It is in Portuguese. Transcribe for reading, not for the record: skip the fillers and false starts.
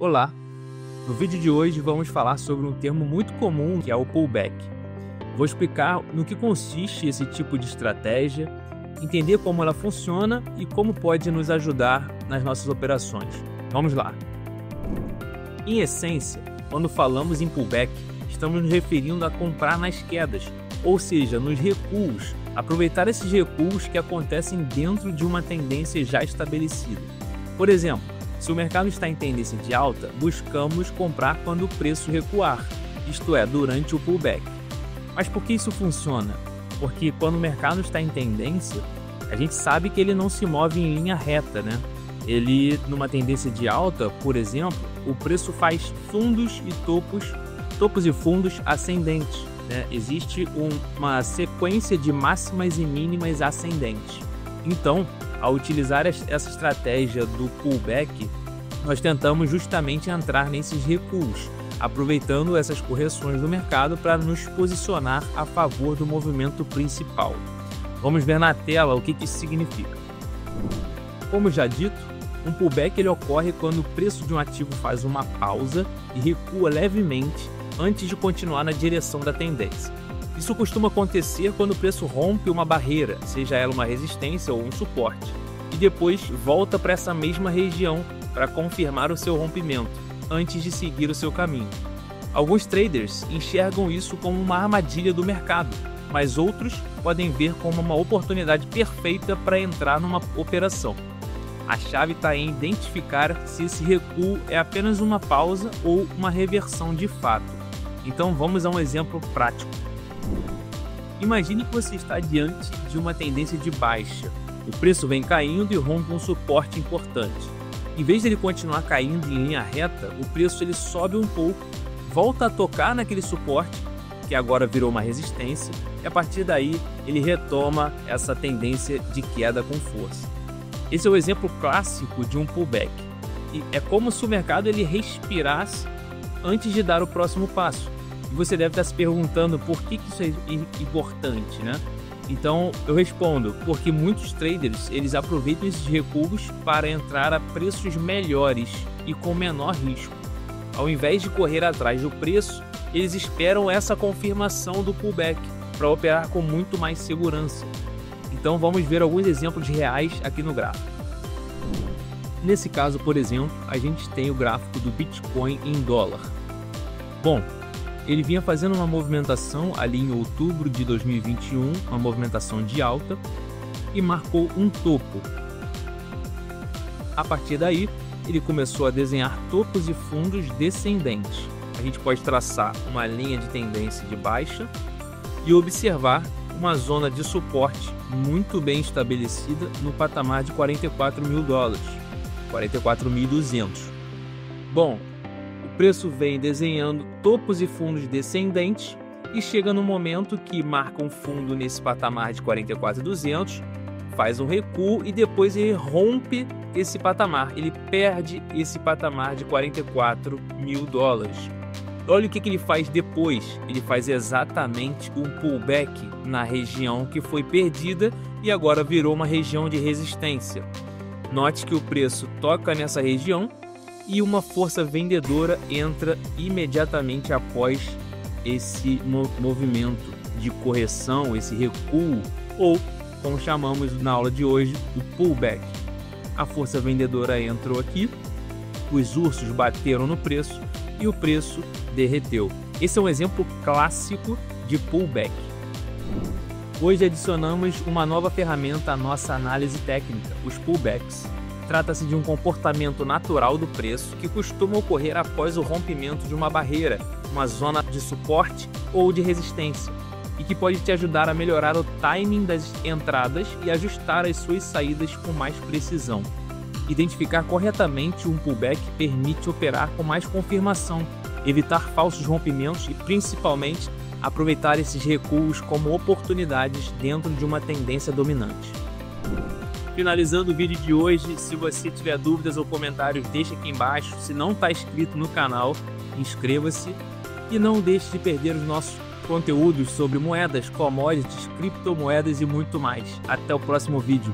Olá! No vídeo de hoje vamos falar sobre um termo muito comum que é o pullback. Vou explicar no que consiste esse tipo de estratégia, entender como ela funciona e como pode nos ajudar nas nossas operações. Vamos lá! Em essência, quando falamos em pullback, estamos nos referindo a comprar nas quedas, ou seja, nos recuos, aproveitar esses recuos que acontecem dentro de uma tendência já estabelecida. Por exemplo, se o mercado está em tendência de alta, buscamos comprar quando o preço recuar, isto é, durante o pullback. Mas por que isso funciona? Porque quando o mercado está em tendência, a gente sabe que ele não se move em linha reta, né? Ele, numa tendência de alta, por exemplo, o preço faz fundos e topos e fundos ascendentes, né? Existe uma sequência de máximas e mínimas ascendentes. Então, ao utilizar essa estratégia do pullback, nós tentamos justamente entrar nesses recuos, aproveitando essas correções do mercado para nos posicionar a favor do movimento principal. Vamos ver na tela o que isso significa. Como já dito, um pullback ele ocorre quando o preço de um ativo faz uma pausa e recua levemente antes de continuar na direção da tendência. Isso costuma acontecer quando o preço rompe uma barreira, seja ela uma resistência ou um suporte, e depois volta para essa mesma região para confirmar o seu rompimento, antes de seguir o seu caminho. Alguns traders enxergam isso como uma armadilha do mercado, mas outros podem ver como uma oportunidade perfeita para entrar numa operação. A chave está em identificar se esse recuo é apenas uma pausa ou uma reversão de fato. Então vamos a um exemplo prático. Imagine que você está diante de uma tendência de baixa. O preço vem caindo e rompe um suporte importante. Em vez de ele continuar caindo em linha reta, o preço ele sobe um pouco, volta a tocar naquele suporte, que agora virou uma resistência, e a partir daí ele retoma essa tendência de queda com força. Esse é o exemplo clássico de um pullback. E é como se o mercado ele respirasse antes de dar o próximo passo. E você deve estar se perguntando por que isso é importante, né? Então eu respondo, porque muitos traders eles aproveitam esses recuos para entrar a preços melhores e com menor risco. Ao invés de correr atrás do preço, eles esperam essa confirmação do pullback para operar com muito mais segurança. Então vamos ver alguns exemplos reais aqui no gráfico. Nesse caso, por exemplo, a gente tem o gráfico do Bitcoin em dólar. Bom, ele vinha fazendo uma movimentação ali em outubro de 2021, uma movimentação de alta, e marcou um topo. A partir daí, ele começou a desenhar topos e fundos descendentes. A gente pode traçar uma linha de tendência de baixa e observar uma zona de suporte muito bem estabelecida no patamar de 44 mil dólares, 44.200. Bom, o preço vem desenhando topos e fundos descendentes e chega no momento que marca um fundo nesse patamar de 44.200, faz um recuo e depois ele rompe esse patamar, ele perde esse patamar de 44 mil dólares. Olha o que ele faz depois, ele faz exatamente um pullback na região que foi perdida e agora virou uma região de resistência. Note que o preço toca nessa região e uma força vendedora entra imediatamente após esse movimento de correção, esse recuo, ou, como chamamos na aula de hoje, o pullback. A força vendedora entrou aqui, os ursos bateram no preço e o preço derreteu. Esse é um exemplo clássico de pullback. Hoje adicionamos uma nova ferramenta à nossa análise técnica, os pullbacks. Trata-se de um comportamento natural do preço que costuma ocorrer após o rompimento de uma barreira, uma zona de suporte ou de resistência, e que pode te ajudar a melhorar o timing das entradas e ajustar as suas saídas com mais precisão. Identificar corretamente um pullback permite operar com mais confirmação, evitar falsos rompimentos e, principalmente, aproveitar esses recuos como oportunidades dentro de uma tendência dominante. Finalizando o vídeo de hoje, se você tiver dúvidas ou comentários, deixe aqui embaixo. Se não está inscrito no canal, inscreva-se e não deixe de perder os nossos conteúdos sobre moedas, commodities, criptomoedas e muito mais. Até o próximo vídeo.